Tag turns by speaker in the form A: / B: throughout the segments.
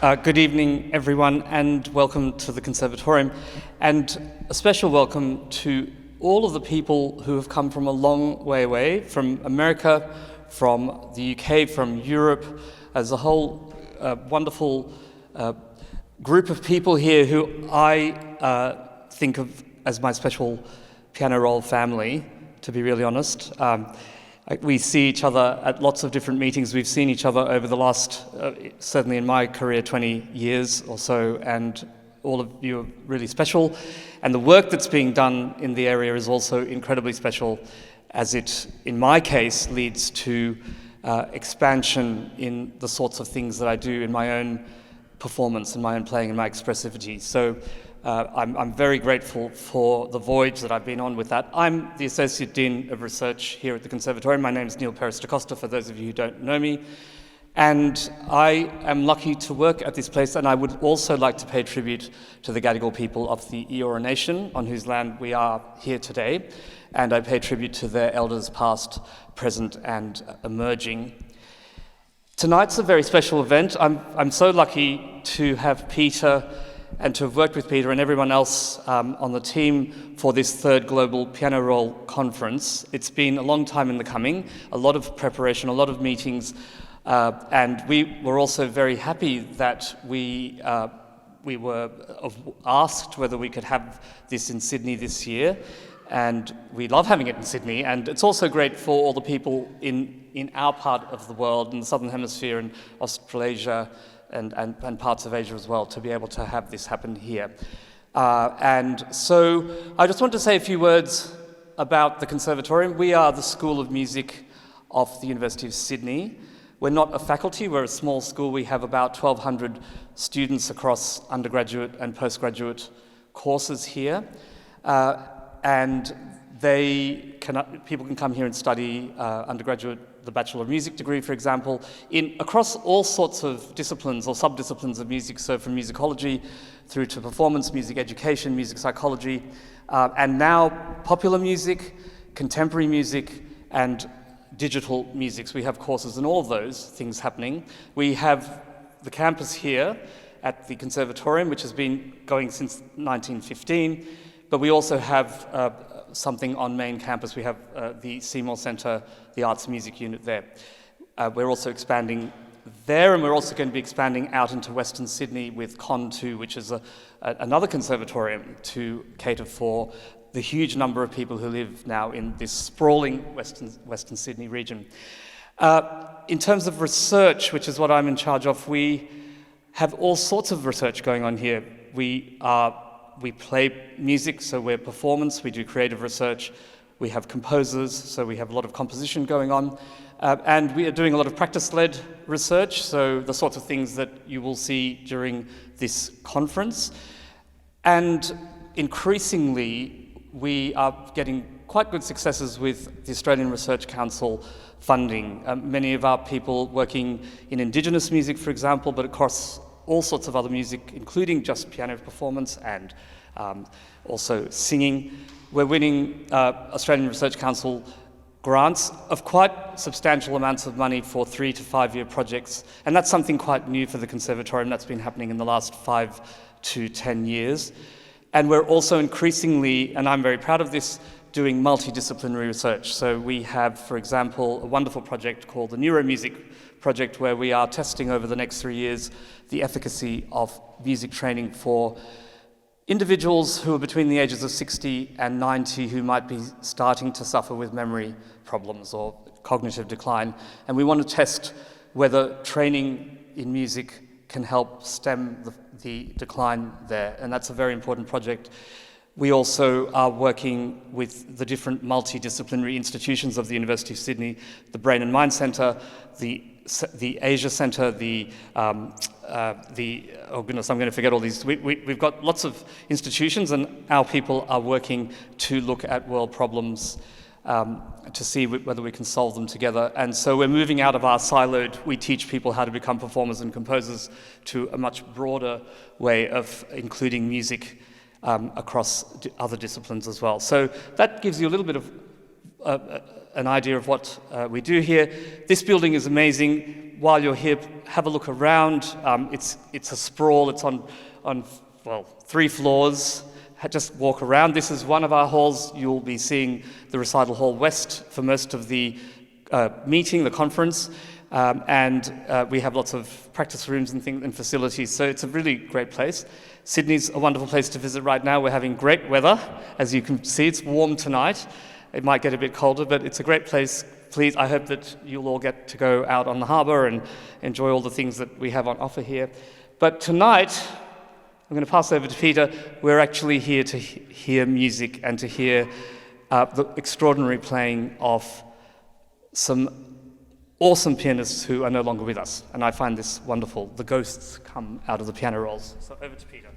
A: Good evening, everyone, and welcome to the Conservatorium. And a special welcome to all of the people who have come from a long way away, from America, from the UK, from Europe, as a whole wonderful group of people here who I think of as my special piano roll family, to be really honest. We see each other at lots of different meetings. We've seen each other over the last, certainly in my career, 20 years or so, and all of you are really special. And the work that's being done in the area is also incredibly special, as it, in my case, leads to expansion in the sorts of things that I do in my own performance and my own playing and my expressivity. So I'm very grateful for the voyage that I've been on with that. I'm the Associate Dean of Research here at the Conservatorium. My name is Neal Costa, for those of you who don't know me. And I am lucky to work at this place, and I would also like to pay tribute to the Gadigal people of the Eora Nation, on whose land we are here today. And I pay tribute to their elders past, present, and emerging. Tonight's a very special event. I'm so lucky to have Peter and to have worked with Peter and everyone else on the team for this third Global Piano Roll Conference. It's been a long time in the coming, a lot of preparation, a lot of meetings, and we were also very happy that we were asked whether we could have this in Sydney this year, and we love having it in Sydney. And it's also great for all the people in our part of the world, in the Southern Hemisphere, and Australasia, and parts of Asia as well, to be able to have this happen here. And so I just want to say a few words about the Conservatorium. We are the School of Music of the University of Sydney. We're not a faculty, we're a small school. We have about 1,200 students across undergraduate and postgraduate courses here. And people can come here and study undergraduate, the Bachelor of Music degree, for example, across all sorts of disciplines or sub-disciplines of music, so from musicology through to performance, music education, music psychology, and now popular music, contemporary music, and digital music. So we have courses in all of those things happening. We have the campus here at the Conservatorium, which has been going since 1915, but we also have something on main campus. We have the Seymour Centre, the Arts and Music Unit there. We're also expanding there, and we're also going to be expanding out into Western Sydney with Con 2, which is another conservatorium to cater for the huge number of people who live now in this sprawling Western Sydney region. In terms of research, which is what I'm in charge of, we have all sorts of research going on here. We play music, so we're performance, we do creative research, we have composers, so we have a lot of composition going on, and we are doing a lot of practice-led research, so the sorts of things that you will see during this conference. And increasingly, we are getting quite good successes with the Australian Research Council funding. Many of our people working in Indigenous music, for example, but across all sorts of other music, including just piano performance and also singing. We're winning Australian Research Council grants of quite substantial amounts of money for 3 to 5 year projects, and that's something quite new for the Conservatorium. That's been happening in the last 5 to 10 years. And we're also increasingly, and I'm very proud of this, doing multidisciplinary research. So we have, for example, a wonderful project called the Neuromusic Project, where we are testing over the next 3 years the efficacy of music training for individuals who are between the ages of 60 and 90 who might be starting to suffer with memory problems or cognitive decline. And we want to test whether training in music can help stem the decline there. And that's a very important project. We also are working with the different multidisciplinary institutions of the University of Sydney, the Brain and Mind Centre, the Asia Centre, oh goodness, I'm going to forget all these. We've got lots of institutions, and our people are working to look at world problems to see whether we can solve them together. And so we're moving out of our siloed, we teach people how to become performers and composers, to a much broader way of including music across other disciplines as well. So that gives you a little bit of an idea of what we do here. This building is amazing. While you're here, have a look around. It's a sprawl. It's on 3 floors. Just walk around. This is one of our halls. You'll be seeing the Recital Hall West for most of the meeting, the conference, and we have lots of practice rooms and facilities. So it's a really great place. Sydney's a wonderful place to visit right now. We're having great weather. As you can see, it's warm tonight. It might get a bit colder, but it's a great place. Please, I hope that you'll all get to go out on the harbour and enjoy all the things that we have on offer here. But tonight, I'm going to pass over to Peter. We're actually here to hear music and to hear the extraordinary playing of some awesome pianists who are no longer with us. And I find this wonderful. The ghosts come out of the piano rolls. So over to Peter.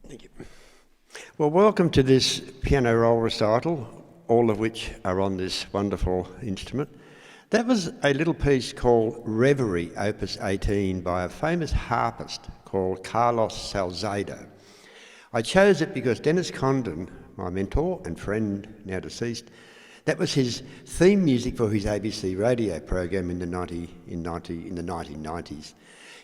B: Thank you. Well, welcome to this piano roll recital, all of which are on this wonderful instrument. That was a little piece called Reverie, Opus 18, by a famous harpist called Carlos Salcedo. I chose it because Dennis Condon, my mentor and friend, now deceased, that was his theme music for his ABC radio program in the 1990s.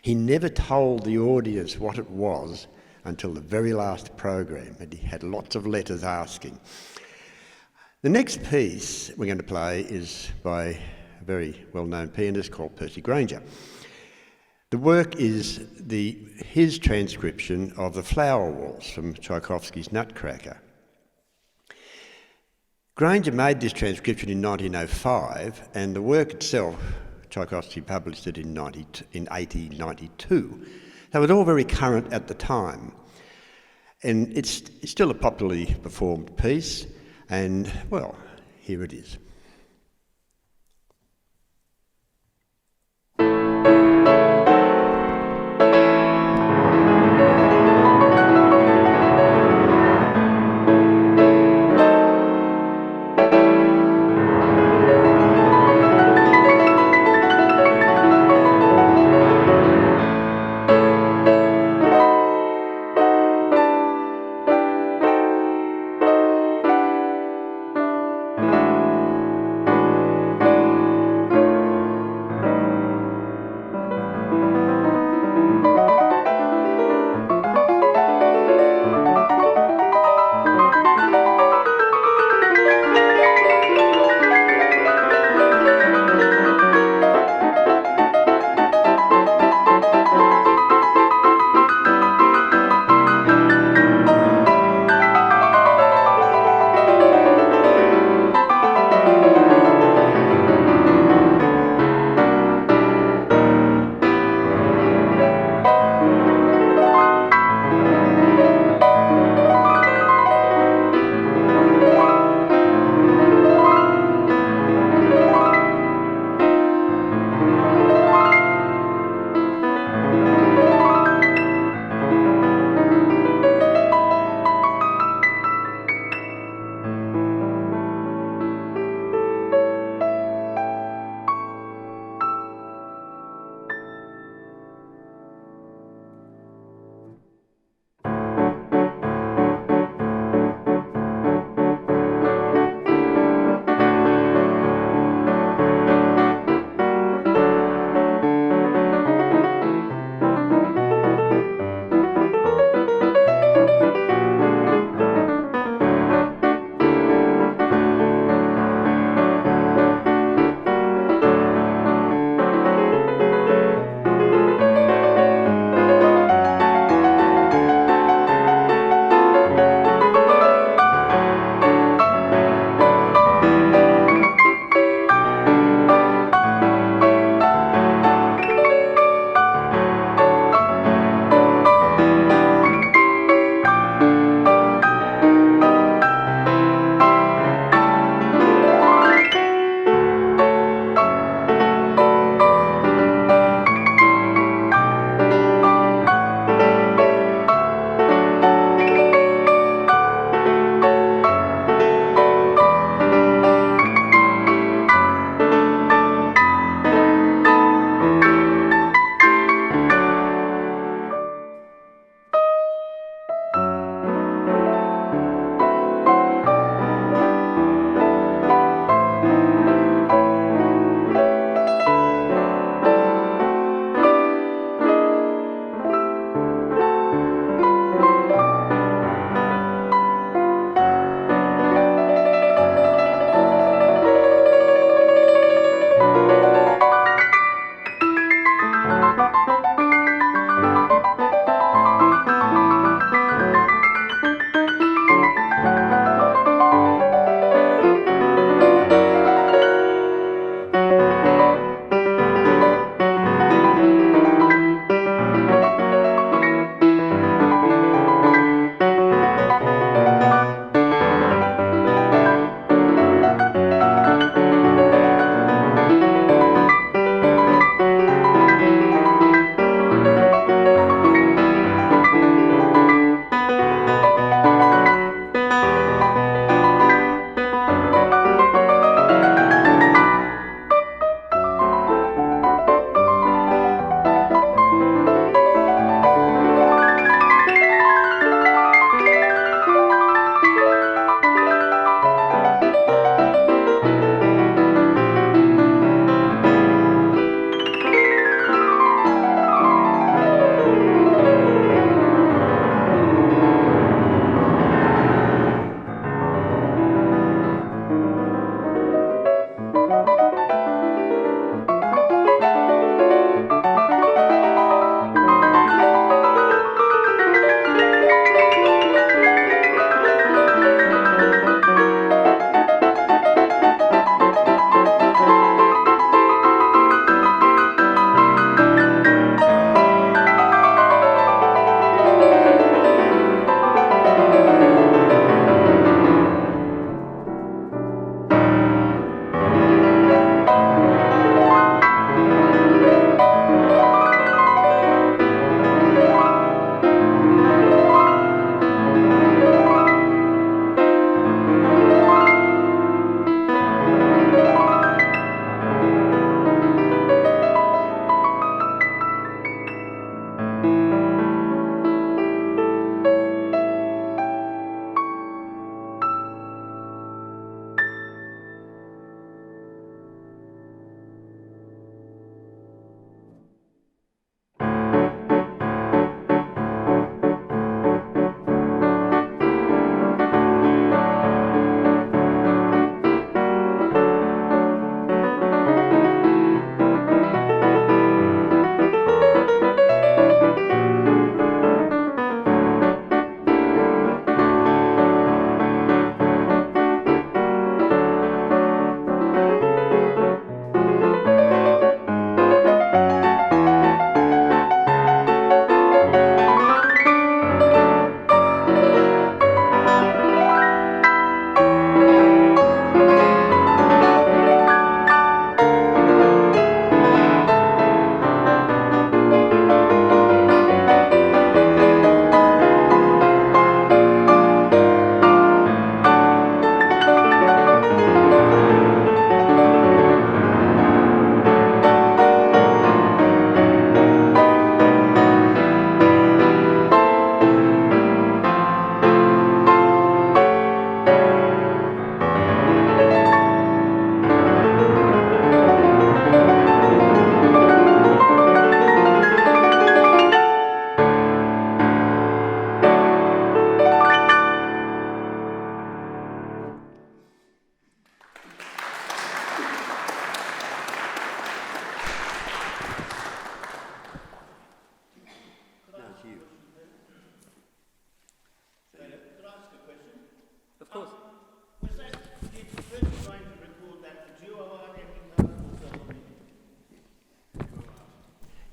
B: He never told the audience what it was until the very last program, and he had lots of letters asking. The next piece we're going to play is by a very well-known pianist called Percy Grainger. The work is his transcription of the Flower Waltz from Tchaikovsky's Nutcracker. Grainger made this transcription in 1905, and the work itself, Tchaikovsky published it in 1892. So it was all very current at the time. And it's still a popularly performed piece, and, well, here it is.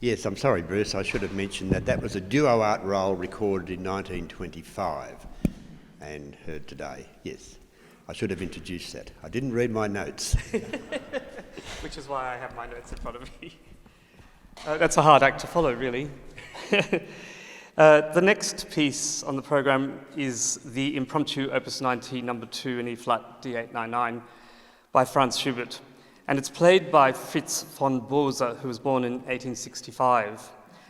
B: Yes, I'm sorry, Bruce. I should have mentioned that. That was a duo art roll recorded in 1925 and heard today. Yes, I should have introduced that. I didn't read my notes.
A: Which is why I have my notes in front of me. That's a hard act to follow, really. The next piece on the program is the impromptu Opus 90, number 2 in E-flat D899 by Franz Schubert. And it's played by Fritz von Bose, who was born in 1865.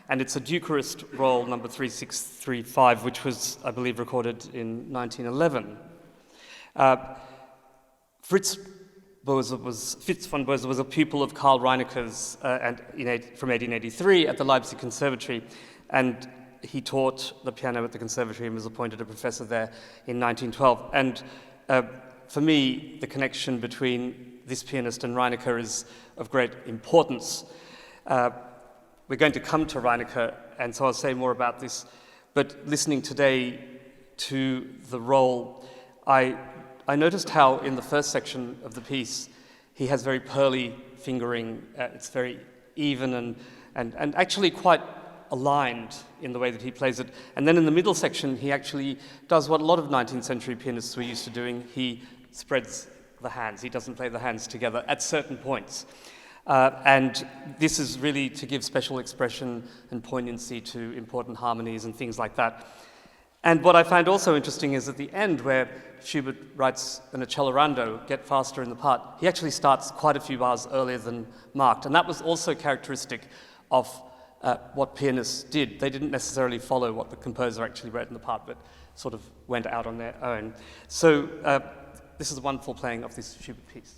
A: And it's a Eucharist roll number 3635, which was, I believe, recorded in 1911. Fritz von Bose was a pupil of Karl Reineker's from 1883 at the Leipzig Conservatory, and he taught the piano at the conservatory and was appointed a professor there in 1912. And for me, the connection between this pianist and Reinecker is of great importance. We're going to come to Reinecker, and so I'll say more about this. But listening today to the roll, I noticed how in the first section of the piece, he has very pearly fingering. It's very even and actually quite aligned in the way that he plays it. And then in the middle section, he actually does what a lot of 19th century pianists were used to doing. He spreads the hands. He doesn't play the hands together at certain points. And this is really to give special expression and poignancy to important harmonies and things like that. And what I find also interesting is at the end where Schubert writes an accelerando, get faster in the part, he actually starts quite a few bars earlier than marked. And that was also characteristic of what pianists did. They didn't necessarily follow what the composer actually wrote in the part, but sort of went out on their own. So this is a wonderful playing of this Schubert piece.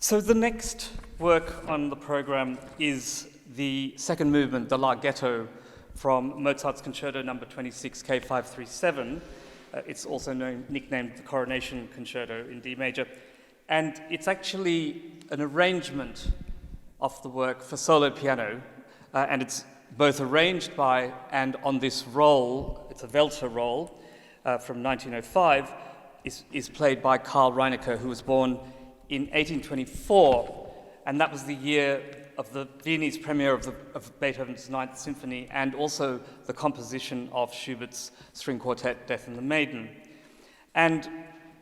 A: So the next work on the program is the second movement, the Larghetto, from Mozart's Concerto number 26, K537. It's also nicknamed the Coronation Concerto in D major. And it's actually an arrangement of the work for solo piano, and it's both arranged by and on this roll, it's a Welter roll from 1905, is played by Karl Reinecke, who was born in 1824, and that was the year of the Viennese premiere of Beethoven's Ninth Symphony, and also the composition of Schubert's string quartet, Death and the Maiden. And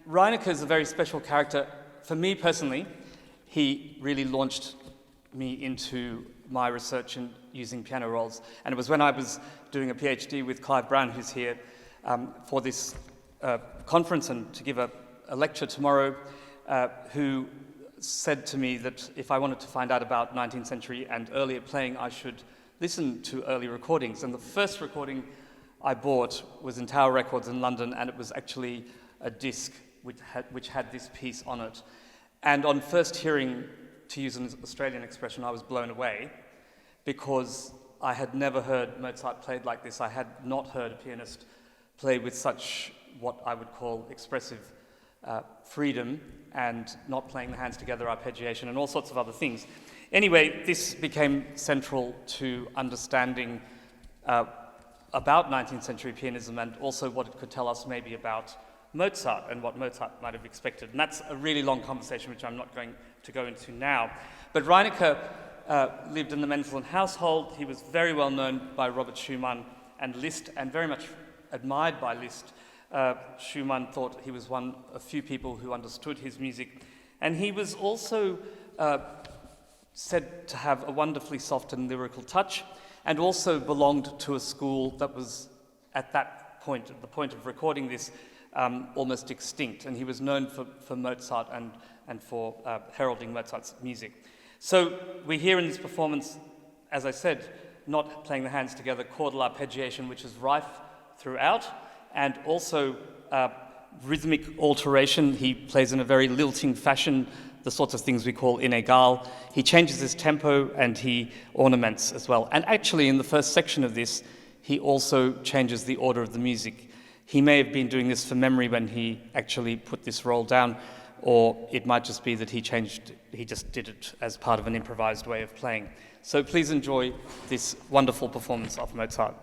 A: Reinecke is a very special character. For me personally, he really launched me into my research in using piano rolls. And it was when I was doing a PhD with Clive Brown, who's here for this conference and to give a lecture tomorrow, who said to me that if I wanted to find out about 19th century and earlier playing, I should listen to early recordings. And the first recording I bought was in Tower Records in London, and it was actually a disc which had this piece on it. And on first hearing, to use an Australian expression, I was blown away, because I had never heard Mozart played like this. I had not heard a pianist play with such what I would call expressive freedom, and not playing the hands together, arpeggiation, and all sorts of other things. Anyway, this became central to understanding about 19th century pianism, and also what it could tell us maybe about Mozart and what Mozart might have expected. And that's a really long conversation, which I'm not going to go into now. But Reinecke lived in the Mendelssohn household. He was very well known by Robert Schumann and Liszt, and very much admired by Liszt. Schumann thought he was one of few people who understood his music. And he was also said to have a wonderfully soft and lyrical touch, and also belonged to a school that was, at that point, at the point of recording this, almost extinct. And he was known for Mozart and for heralding Mozart's music. So we hear in this performance, as I said, not playing the hands together, chordal arpeggiation, which is rife throughout, and also rhythmic alteration. He plays in a very lilting fashion, the sorts of things we call inégal. He changes his tempo and he ornaments as well. And actually, in the first section of this, he also changes the order of the music. He may have been doing this for memory when he actually put this roll down, or it might just be that he just did it as part of an improvised way of playing. So please enjoy this wonderful performance of Mozart.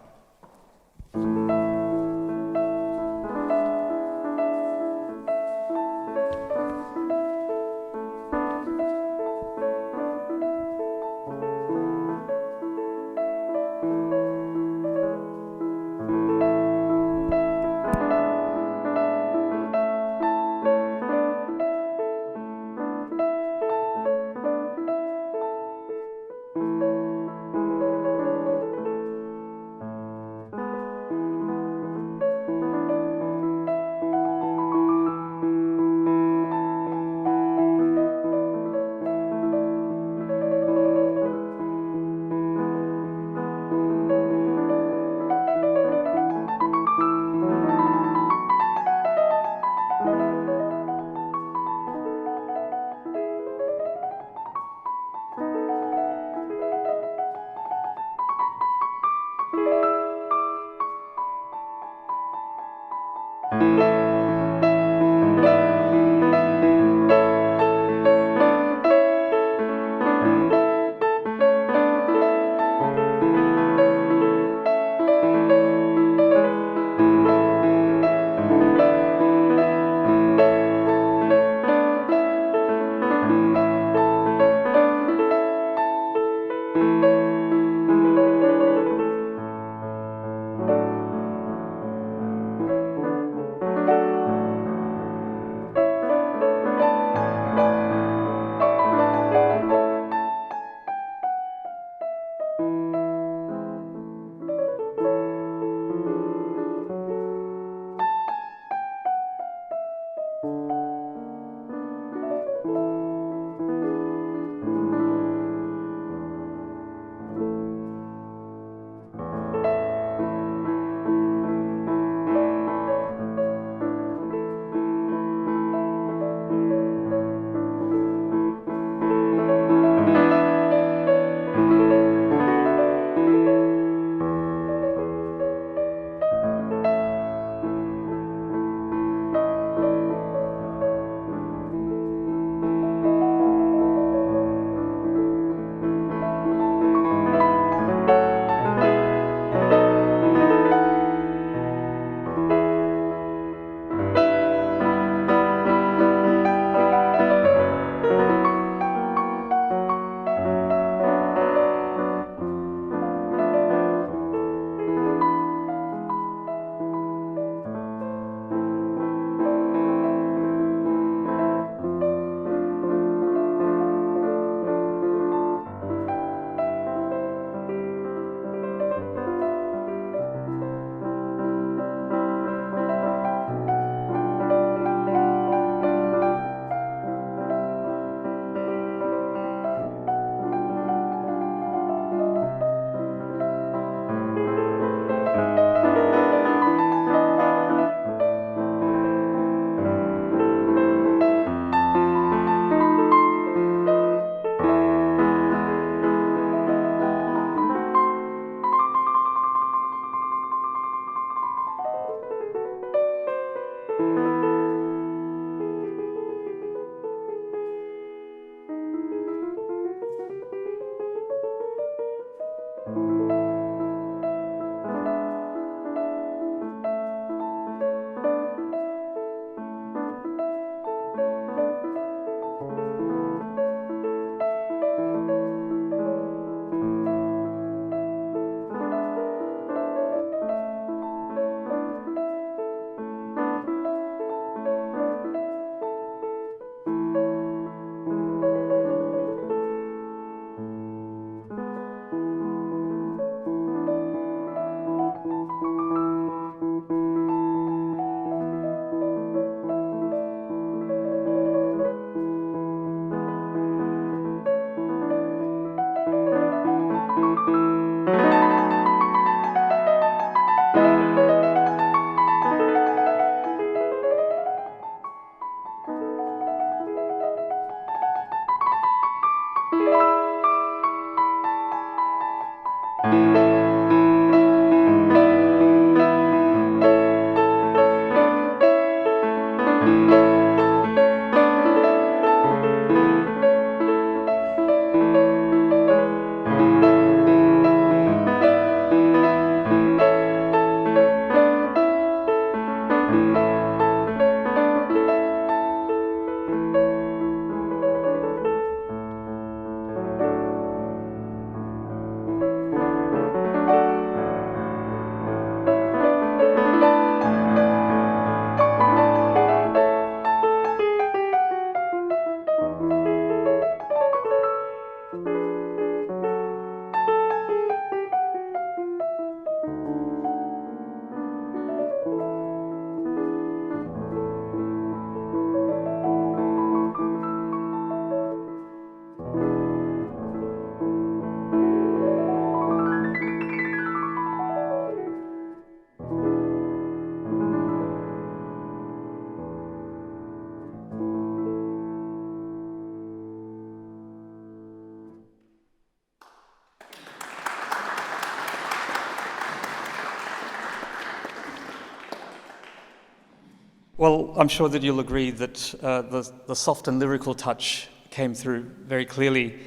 A: Well, I'm sure that you'll agree that the soft and lyrical touch came through very clearly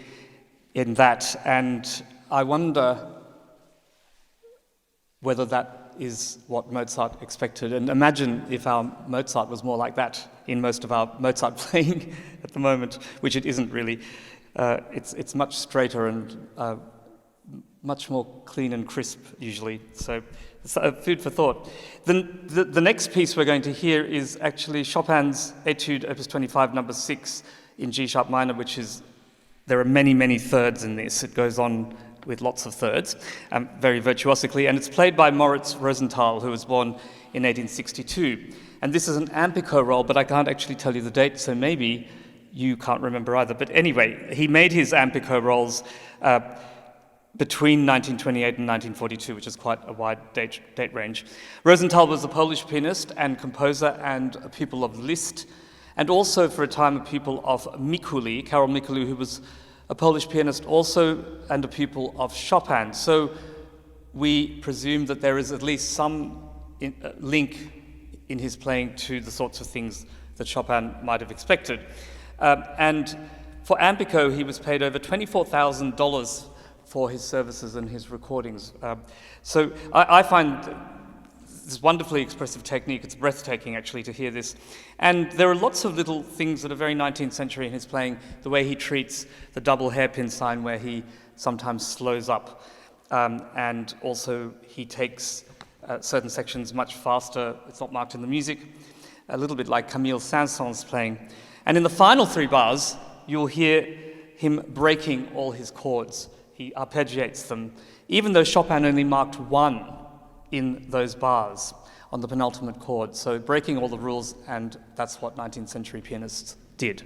A: in that, and I wonder whether that is what Mozart expected. And imagine if our Mozart was more like that in most of our Mozart playing at the moment, which it isn't really. It's much straighter and much more clean and crisp usually. So it's food for thought. The next piece we're going to hear is actually Chopin's Etude, Opus 25, number 6 in G sharp minor, which is, there are many, many thirds in this. It goes on with lots of thirds, very virtuosically, and it's played by Moritz Rosenthal, who was born in 1862. And this is an Ampico roll, but I can't actually tell you the date, so maybe you can't remember either. But anyway, he made his Ampico rolls between 1928 and 1942, which is quite a wide date range. Rosenthal was a Polish pianist and composer and a pupil of Liszt, and also for a time a pupil of Mikuli, Karol Mikuli, who was a Polish pianist also and a pupil of Chopin. So we presume that there is at least some link in his playing to the sorts of things that Chopin might have expected. And for Ampico, he was paid over $24,000 for his services and his recordings. So I find this wonderfully expressive technique. It's breathtaking, actually, to hear this. And there are lots of little things that are very 19th century in his playing, the way he treats the double hairpin sign, where he sometimes slows up. And also, he takes certain sections much faster. It's not marked in the music, a little bit like Camille Saint-Saëns' playing. And in the final 3 bars, you'll hear him breaking all his chords. He arpeggiates them, even though Chopin only marked 1 in those bars on the penultimate chord. So breaking all the rules, and that's what 19th century pianists did.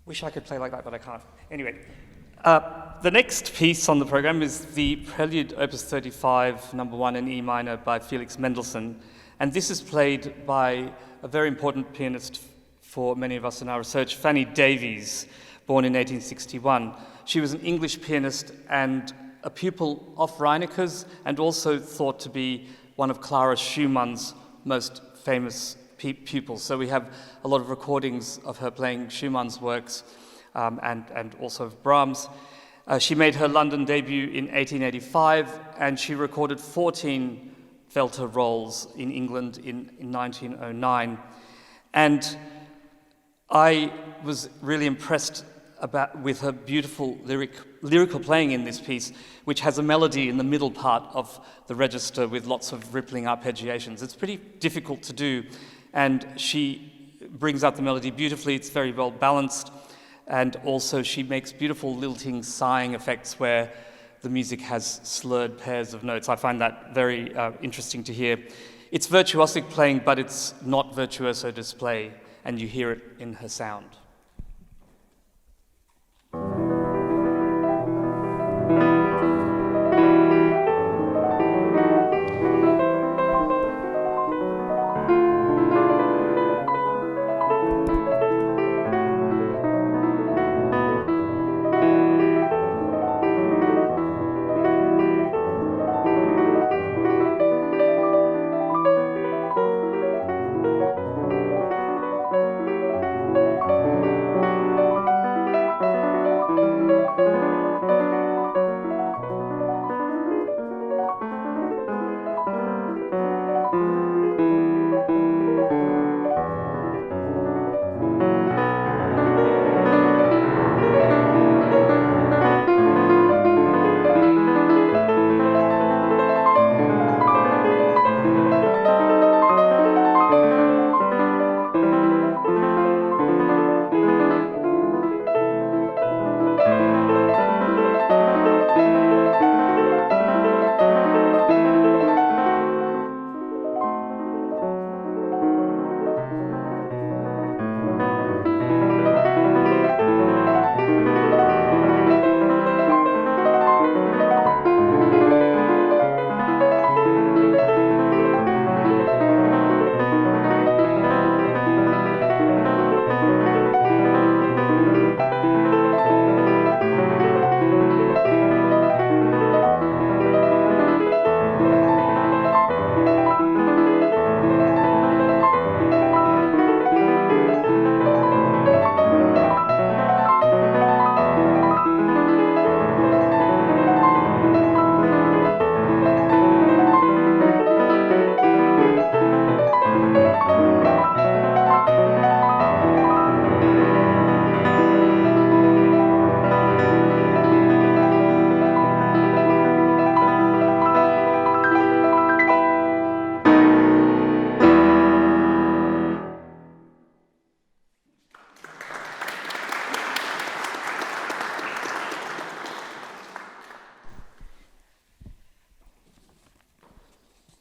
A: Wish I could play like that, but I can't. Anyway, the next piece on the program is the Prelude, Opus 35, number 1 in E minor by Felix Mendelssohn. And this is played by a very important pianist for many of us in our research, Fanny Davies, born in 1861. She was an English pianist and a pupil of Reineke's, and also thought to be one of Clara Schumann's most famous pupils. So we have a lot of recordings of her playing Schumann's works and also of Brahms. She made her London debut in 1885, and she recorded 14 Welter rolls in England in 1909. And I was really impressed with her beautiful lyrical playing in this piece, which has a melody in the middle part of the register with lots of rippling arpeggiations. It's pretty difficult to do, and she brings out the melody beautifully. It's very well balanced, and also she makes beautiful lilting, sighing effects where the music has slurred pairs of notes. I find that very interesting to hear. It's virtuosic playing, but it's not virtuoso display, and you hear it in her sound.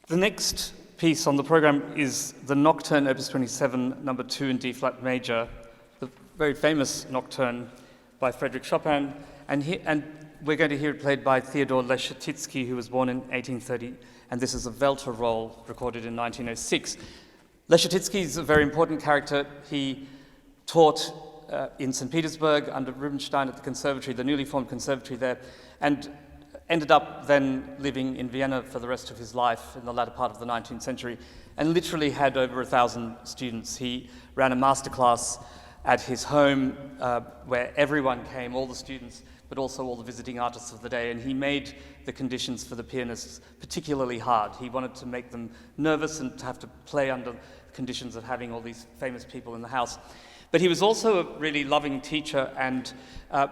A: The next piece on the program is the Nocturne, Opus 27, number 2 in D-flat major, the very famous Nocturne by Frédéric Chopin, and we're going to hear it played by Theodore Leschetizky, who was born in 1830, and this is a Welter roll recorded in 1906. Leschetizky is a very important character. He taught in St. Petersburg under Rubinstein at the conservatory, the newly formed conservatory there, and ended up then living in Vienna for the rest of his life in the latter part of the 19th century, and literally had over 1,000 students. He ran a masterclass at his home where everyone came, all the students, but also all the visiting artists of the day, and he made the conditions for the pianists particularly hard. He wanted to make them nervous and to have to play under conditions of having all these famous people in the house. But he was also a really loving teacher and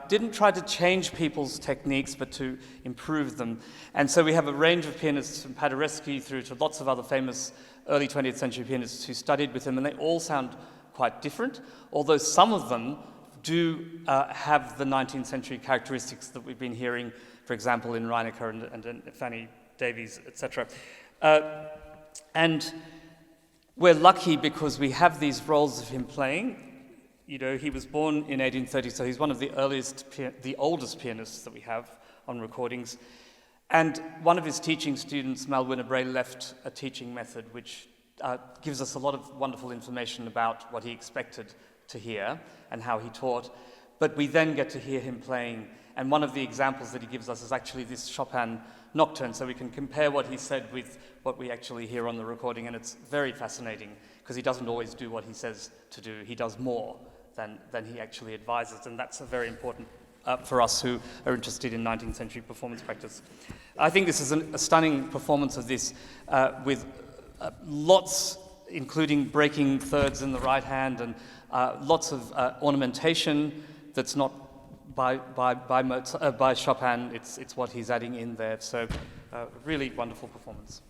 A: didn't try to change people's techniques, but to improve them. And so we have a range of pianists from Paderewski through to lots of other famous early 20th century pianists who studied with him, and they all sound quite different, although some of them do have the 19th century characteristics that we've been hearing, for example, in Reinecke and Fanny Davies, etc. And we're lucky because we have these rolls of him playing. You know, he was born in 1830, so he's one of the oldest pianists that we have on recordings. And one of his teaching students, Malouine Bray, left a teaching method which gives us a lot of wonderful information about what he expected to hear and how he taught. But we then get to hear him playing, and one of the examples that he gives us is actually this Chopin Nocturne, so we can compare what he said with what we actually hear on the recording, and it's very fascinating because he doesn't always do what he says to do. He does more than he actually advises, and that's a very important for us who are interested in 19th century performance practice. I think this is a stunning performance of this with lots, including breaking thirds in the right hand and lots of ornamentation that's not by Chopin, it's what he's adding in there. So really wonderful performance.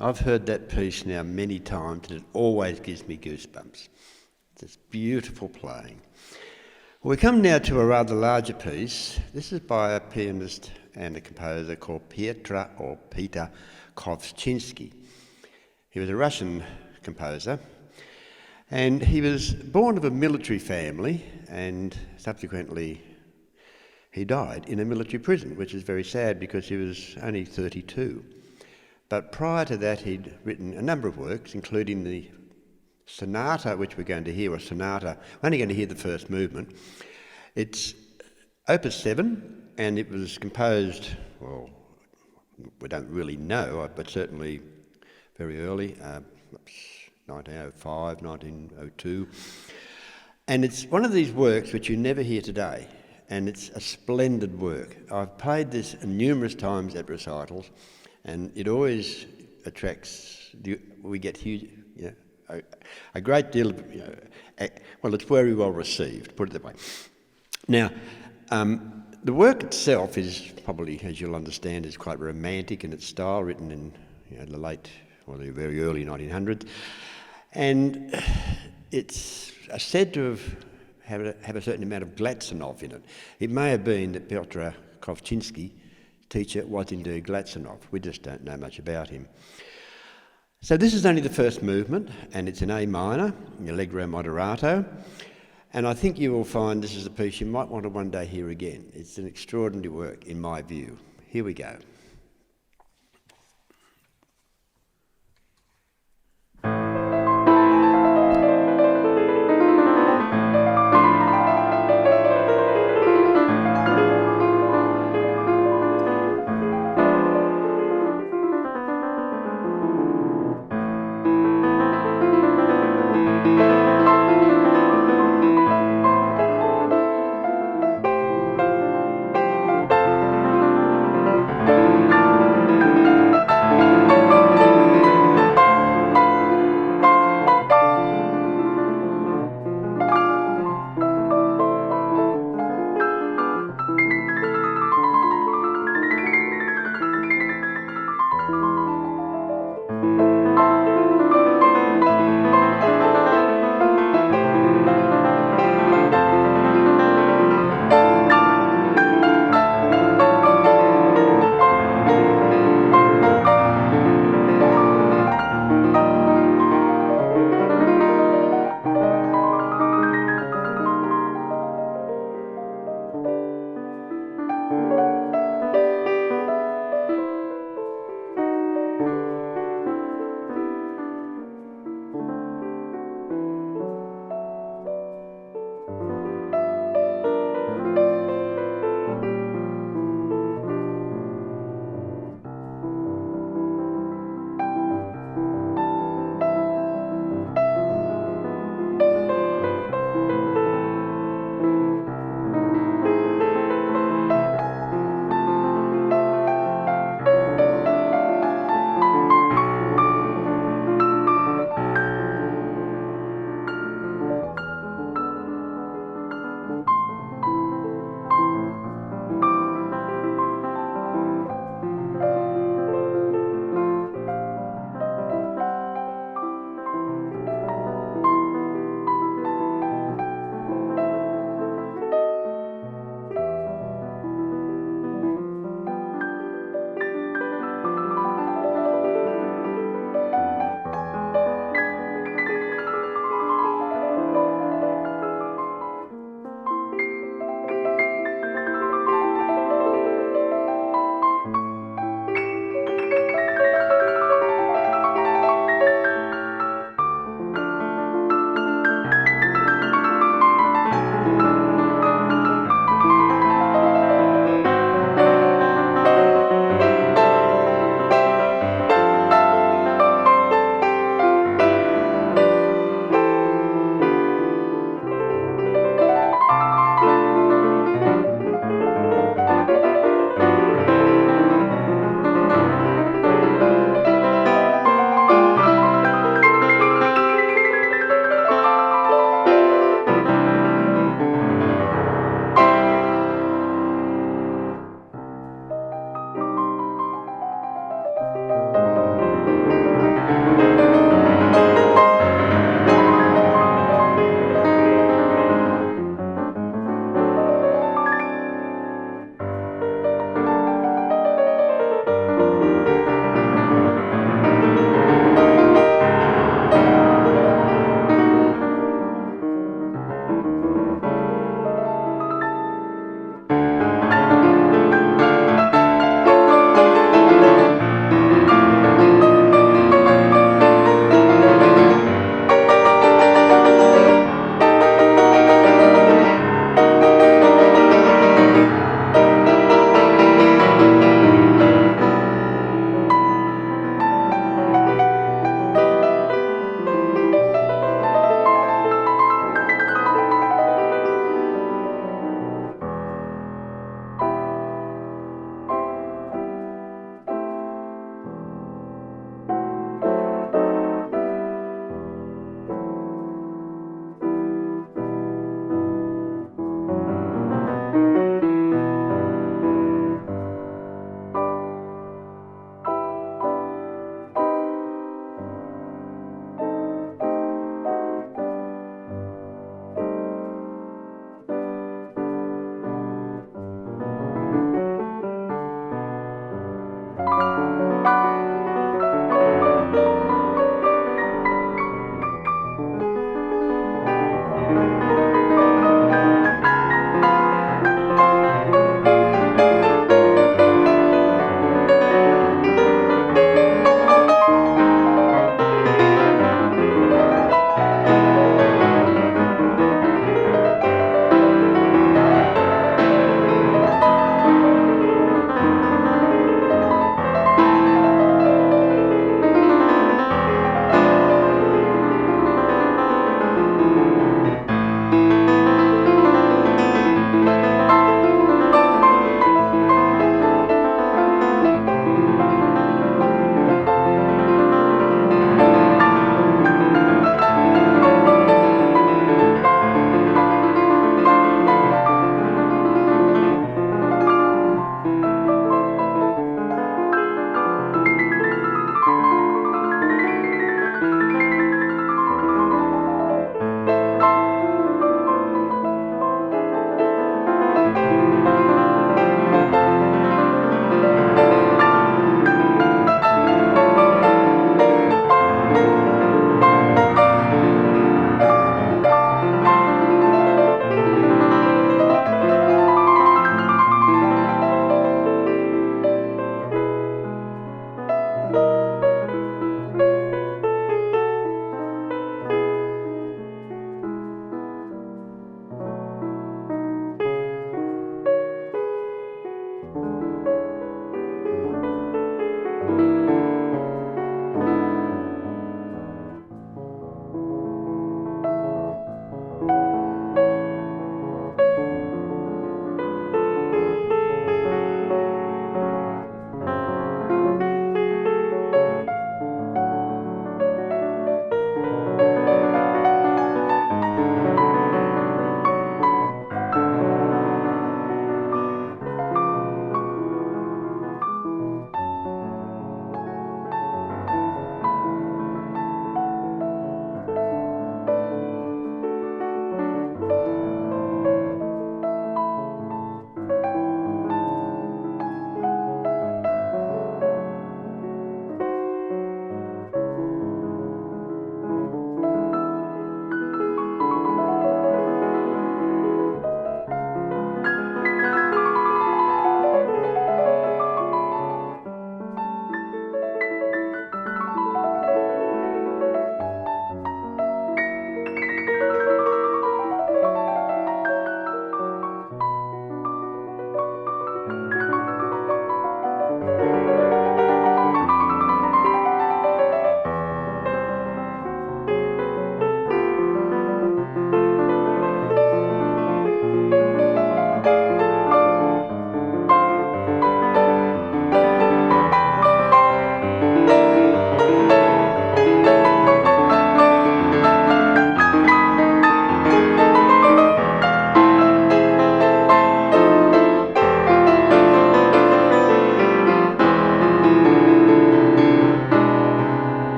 B: I've heard that piece now many times and it always gives me goosebumps. It's beautiful playing. We come now to a rather larger piece. This is by a pianist and a composer called Peter Kovchinsky. He was a Russian composer, and he was born of a military family, and subsequently he died in a military prison, which is very sad because he was only 32. But prior to that, he'd written a number of works, including the sonata, which we're going to hear, a sonata. We're only going to hear the first movement. It's Opus 7, and it was composed, well, we don't really know, but certainly very early, 1905, 1902. And it's one of these works which you never hear today, and it's a splendid work. I've played this numerous times at recitals, and it always attracts, we get huge, a great deal of, well, it's very well received, put it that way. Now, the work itself is probably, as you'll understand, is quite romantic in its style, written in the very early 1900s, and it's said to have a certain amount of Glatzenov in it. It may have been that Piotr Kovchinsky's teacher was indeed Glatzenov. We just don't know much about him. So this is only the first movement, and it's in A minor, Allegro moderato, and I think you will find this is a piece you might want to one day hear again. It's an extraordinary work, in my view. Here we go.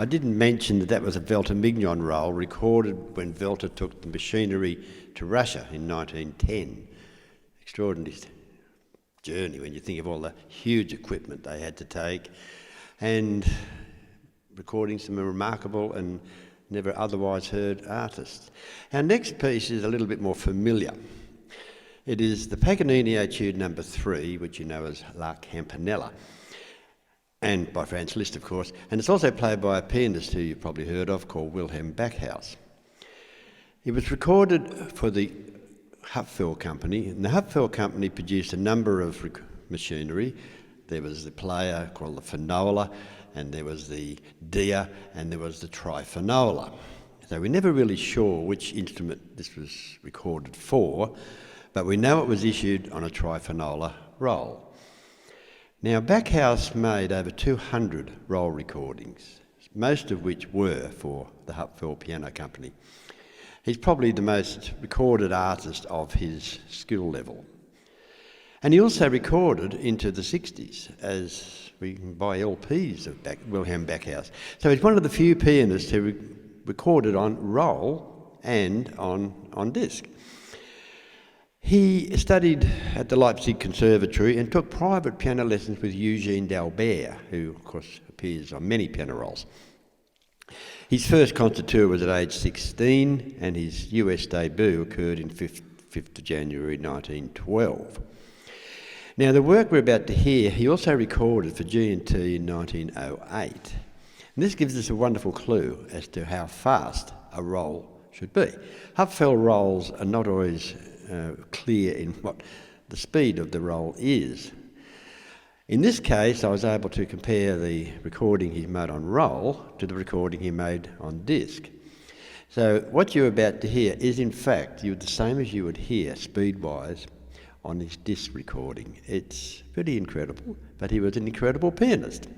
B: I didn't mention that that was a Velter-Mignon roll recorded when Velter took the machinery to Russia in 1910. Extraordinary journey when you think of all the huge equipment they had to take, and recording some remarkable and never otherwise heard artists. Our next piece is a little bit more familiar. It is the Paganini Etude number 3, which you know as La Campanella, and by Franz Liszt, of course, and it's also played by a pianist who you've probably heard of called Wilhelm Backhaus. It was recorded for the Hupfeld Company, and the Hupfeld Company produced a number of machinery. There was the player called the Finola, and there was the Dia, and there was the Trifinola. So we're never really sure which instrument this was recorded for, but we know it was issued on a Trifinola roll. Now, Backhaus made over 200 roll recordings, most of which were for the Hupfeld Piano Company. He's probably the most recorded artist of his skill level. And he also recorded into the 60s, as we can buy LPs of Wilhelm Backhaus. So he's one of the few pianists who recorded on roll and on disc. He studied at the Leipzig Conservatory and took private piano lessons with Eugene Dalbert, who of course appears on many piano rolls. His first concerto was at age 16, and his US debut occurred in 5th of January 1912. Now, the work we're about to hear, he also recorded for G&T in 1908. And this gives us a wonderful clue as to how fast a roll should be. Hupfeld rolls are not always clear in what the speed of the roll is. In this case, I was able to compare the recording he made on roll to the recording he made on disc. So what you're about to hear is in fact the same as you would hear speed-wise on his disc recording. It's pretty incredible, but he was an incredible pianist.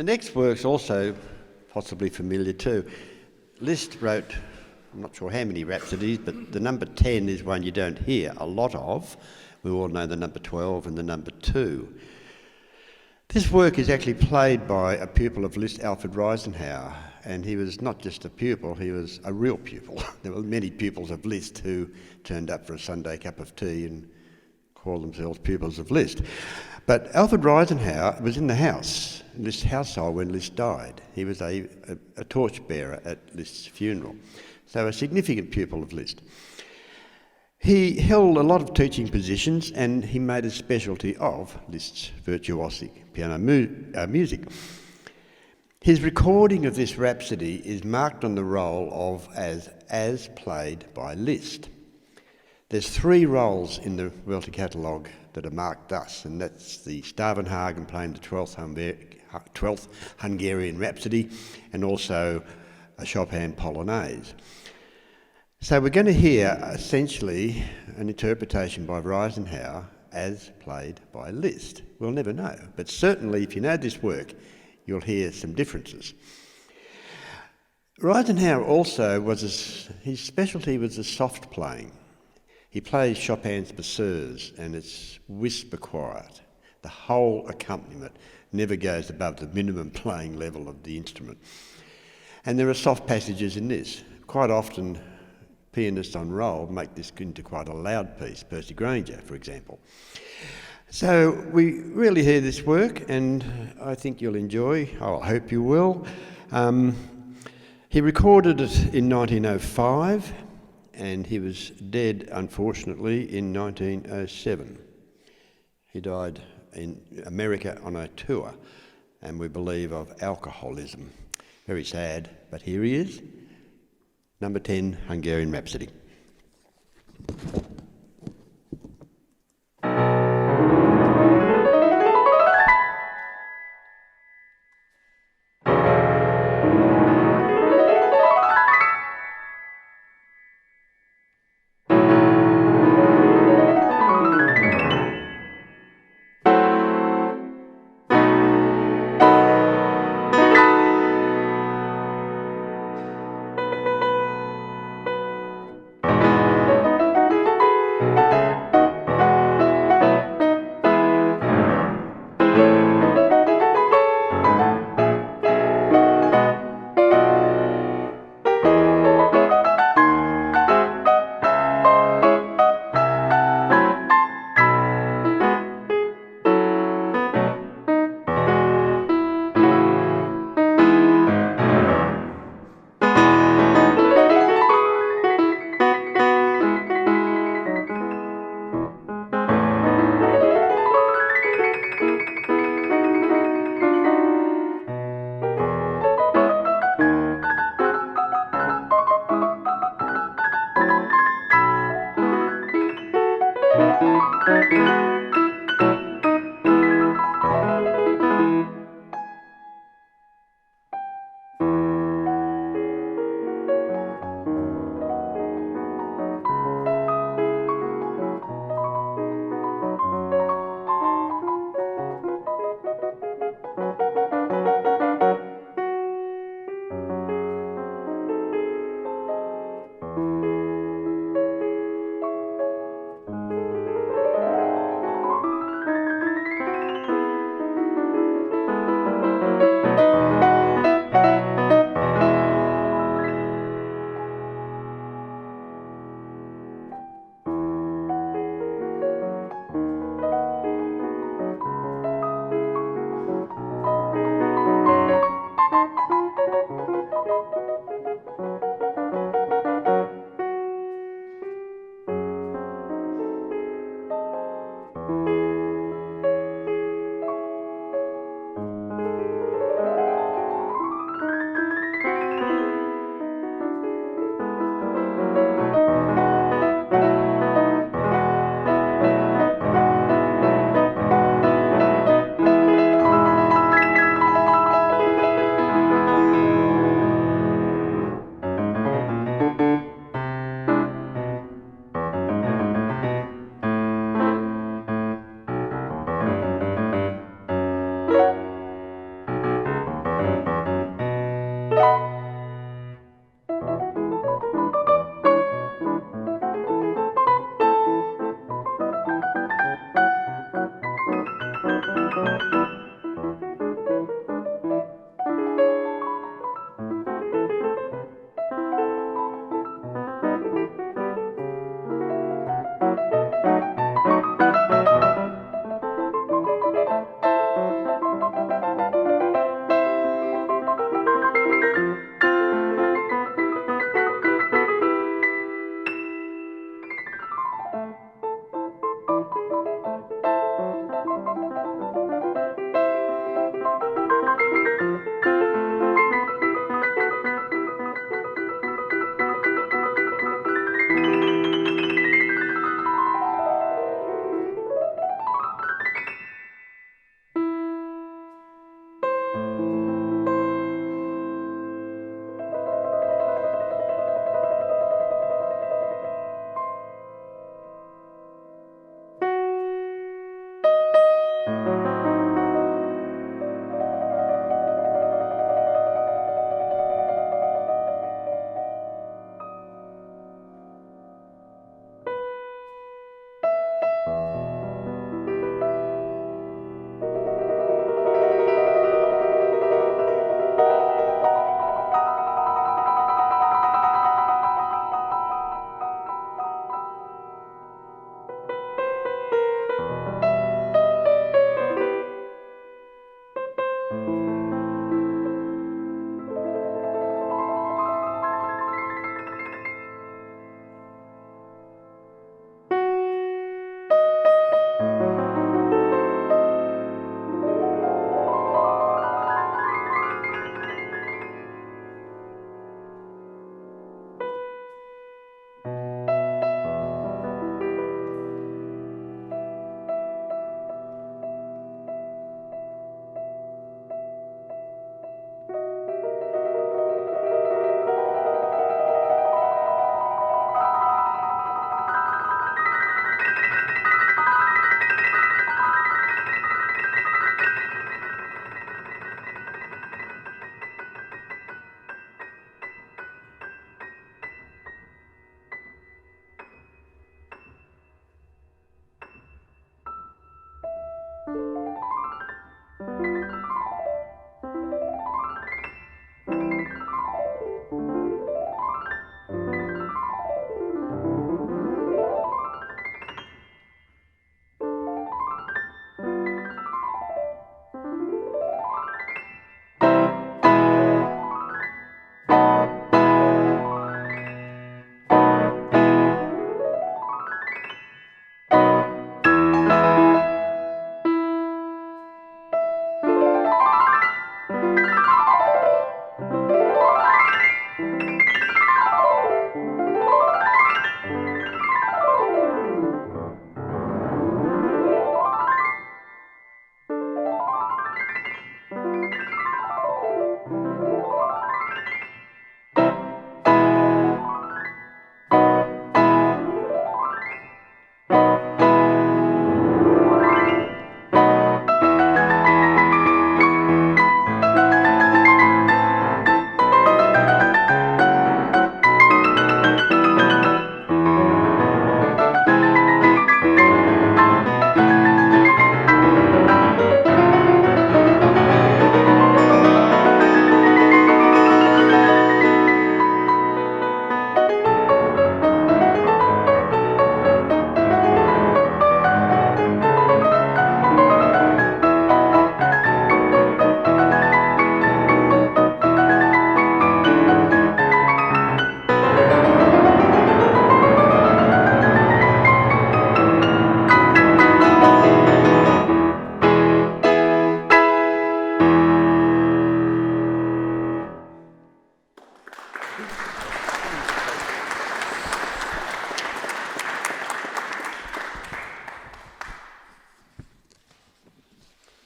B: The next work's also possibly familiar too. Liszt wrote, I'm not sure how many rhapsodies, but the number 10 is one you don't hear a lot of. We all know the number 12 and the number 2. This work is actually played by a pupil of Liszt, Alfred Reisenhower, and he was not just a pupil, he was a real pupil. There were many pupils of Liszt who turned up for a Sunday cup of tea and called themselves pupils of Liszt. But Alfred Reisenhower was in the house, Liszt's household, when Liszt died. He was a torchbearer at Liszt's funeral, so a significant pupil of Liszt. He held a lot of teaching positions, and he made a specialty of Liszt's virtuosic piano music. His recording of this rhapsody is marked on the roll of as played by Liszt. There's 3 rolls in the Welter catalogue that are marked thus, and that's the Stavenhagen playing the 12th Hungarian Rhapsody, and also a Chopin Polonaise. So we're going to hear essentially an interpretation by Reisenhower as played by Liszt. We'll never know, but certainly if you know this work, you'll hear some differences. Reisenhower also his specialty was the soft playing. He plays Chopin's Berceuse, and it's whisper quiet. The whole accompaniment never goes above the minimum playing level of the instrument. And there are soft passages in this. Quite often, pianists on roll make this into quite a loud piece, Percy Grainger, for example. So we really hear this work, and I think you'll enjoy. I hope you will. He recorded it in 1905, and he was dead, unfortunately, in 1907. He died in America on a tour, and we believe of alcoholism. Very sad, but here he is, number 10, Hungarian Rhapsody.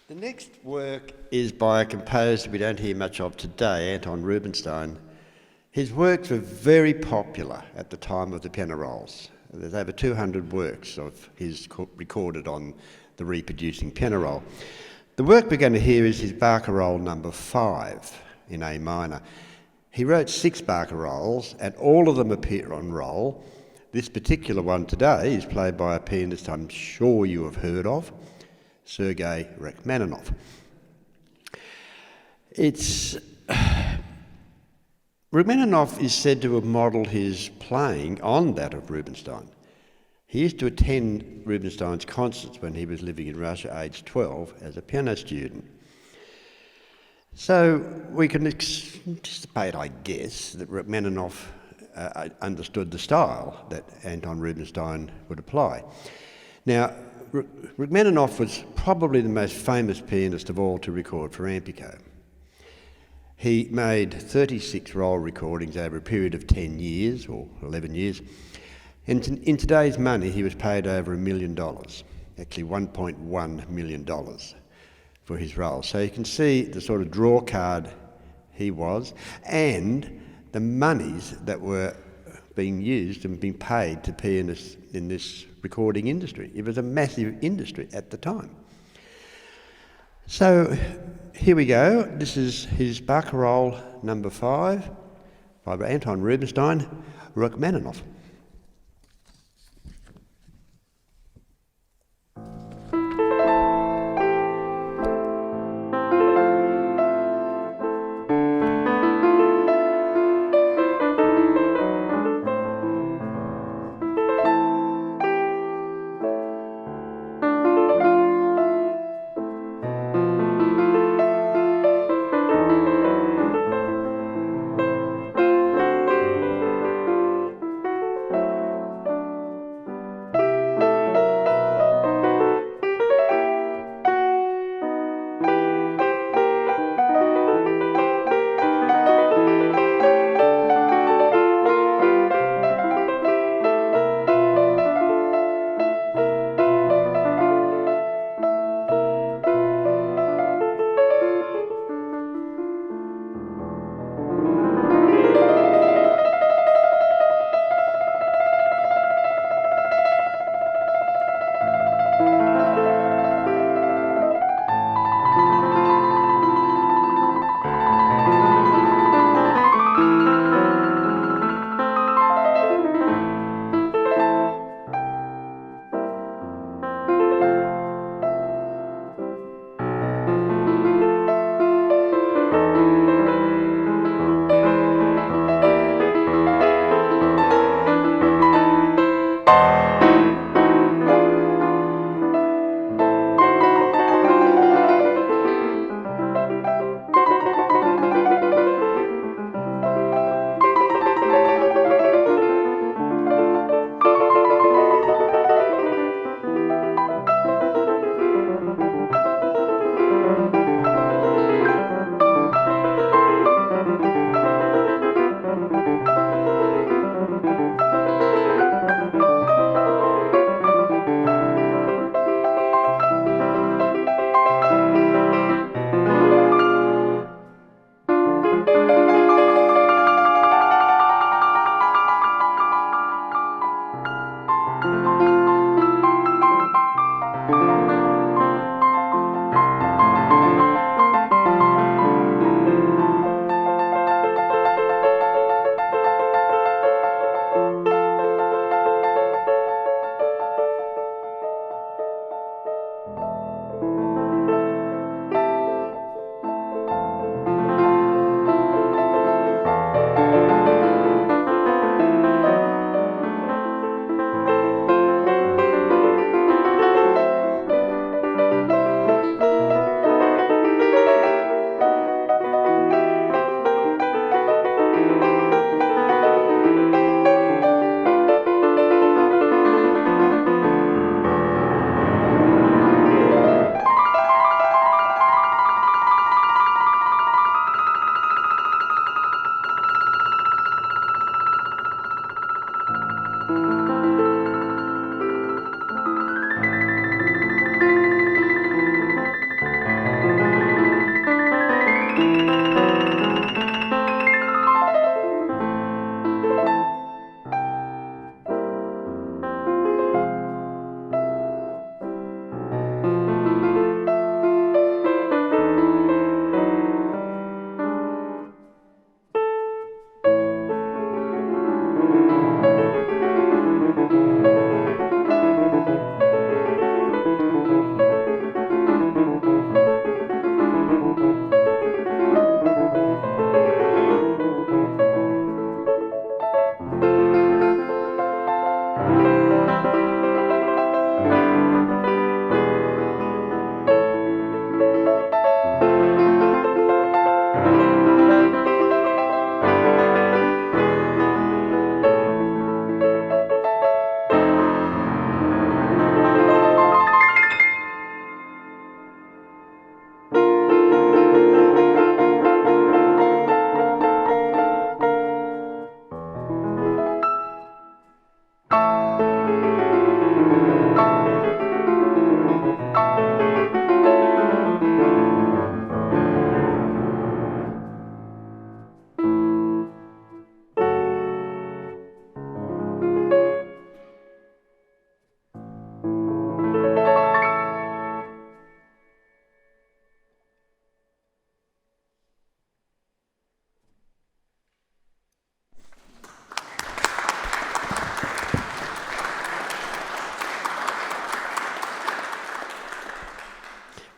B: The next work is by a composer we don't hear much of today, Anton Rubinstein. His works were very popular at the time of the piano rolls. There's over 200 works of his recorded on the reproducing piano roll. The work we're going to hear is his Barcarolle number 5 in A minor. He wrote 6 barcarolles, and all of them appear on roll. This particular one today is played by a pianist I'm sure you have heard of, Sergei Rachmaninoff. Rachmaninoff is said to have modelled his playing on that of Rubinstein. He used to attend Rubinstein's concerts when he was living in Russia, aged 12, as a piano student. So we can anticipate, I guess, that Rachmaninoff understood the style that Anton Rubinstein would apply. Now, Rachmaninoff was probably the most famous pianist of all to record for Ampico. He made 36 roll recordings over a period of 10 years, or 11 years, and in today's money he was paid over $1 million, actually $1.1 million for his roll. So you can see the sort of draw card he was, and the monies that were being used and being paid to pianists in this recording industry. It was a massive industry at the time. So here we go. This is his barcarolle number 5 by Anton Rubinstein, Rachmaninoff.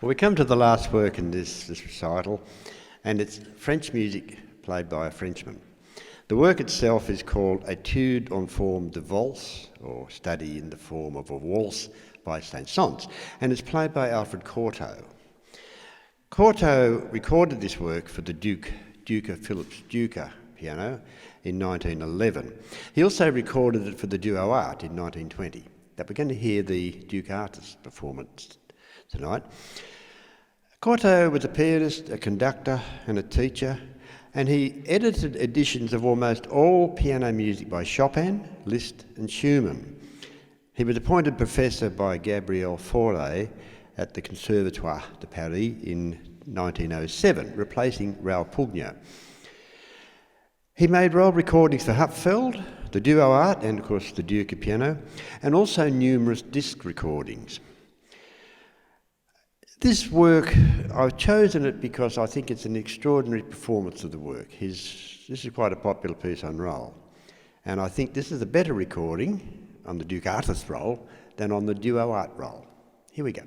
B: We come to the last work in this recital, and it's French music played by a Frenchman. The work itself is called Étude en forme de valse, or Study in the Form of a Waltz by Saint-Saëns, and it's played by Alfred Cortot. Cortot recorded this work for the Duke of Phillips piano in 1911. He also recorded it for the Duo Art in 1920. But we're going to hear the Duke Artist performance tonight. Cortot was a pianist, a conductor and a teacher, and he edited editions of almost all piano music by Chopin, Liszt and Schumann. He was appointed professor by Gabriel Fauré at the Conservatoire de Paris in 1907, replacing Raoul Pugnat. He made roll recordings for Hupfeld, the Duo Art and of course the Duke piano, and also numerous disc recordings. This work, I've chosen it because I think it's an extraordinary performance of the work. This is quite a popular piece on roll, and I think this is a better recording on the Duke Artist roll than on the Duo Art roll. Here we go.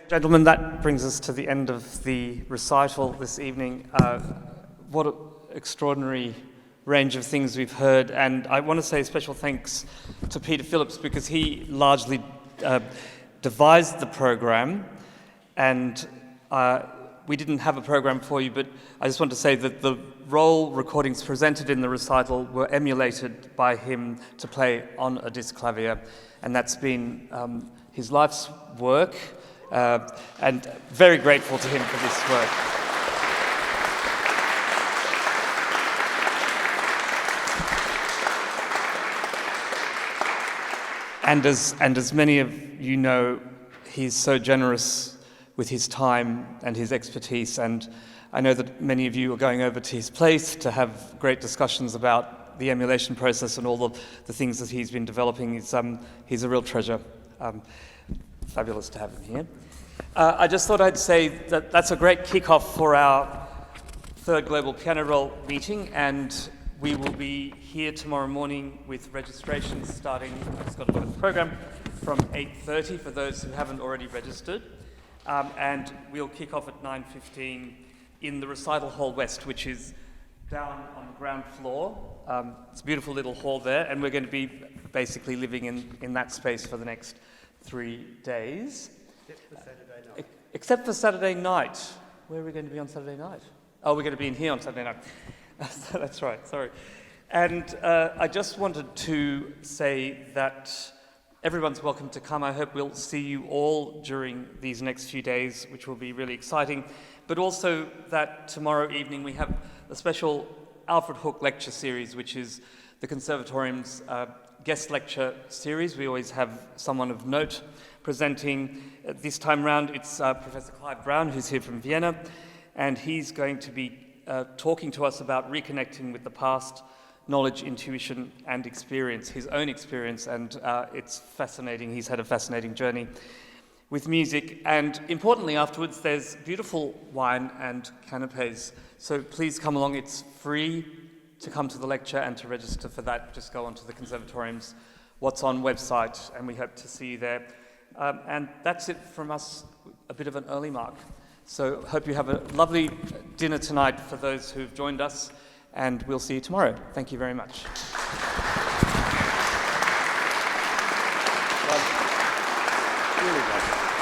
A: Gentlemen, that brings us to the end of the recital this evening. What an extraordinary range of things we've heard, and I want to say special thanks to Peter Phillips because he largely devised the program, and we didn't have a program for you, but I just want to say that the roll recordings presented in the recital were emulated by him to play on a Disklavier, and that's been his life's work, and very grateful to him for this work. And as many of you know, he's so generous with his time and his expertise, and I know that many of you are going over to his place to have great discussions about the emulation process and all the things that he's been developing. He's a real treasure. Fabulous to have him here. I just thought I'd say that that's a great kickoff for our third Global Piano Roll meeting, and we will be here tomorrow morning with registrations starting, I've just got to look at the program, from 8:30 for those who haven't already registered. And we'll kick off at 9:15 in the Recital Hall West, which is down on the ground floor. It's a beautiful little hall there, and we're going to be basically living in that space for the next 3 days.
B: Except for Saturday night.
A: Except for Saturday night. Where are we going to be on Saturday night? Oh, we're going to be in here on Saturday night. That's right, sorry. And I just wanted to say that everyone's welcome to come. I hope we'll see you all during these next few days, which will be really exciting. But also that tomorrow evening we have a special Alfred Hook lecture series, which is the Conservatorium's guest lecture series. We always have someone of note presenting. This time round it's Professor Clive Brown, who's here from Vienna, and he's going to be talking to us about reconnecting with the past, knowledge, intuition, and experience, his own experience, and it's fascinating. He's had a fascinating journey with music, and importantly afterwards there's beautiful wine and canapes, so please come along. It's free to come to the lecture, and to register for that just go onto the Conservatorium's What's On website, and we hope to see you there. And that's it from us, a bit of an early mark. So hope you have a lovely dinner tonight for those who've joined us, and we'll see you tomorrow. Thank you very much.
B: Really lovely.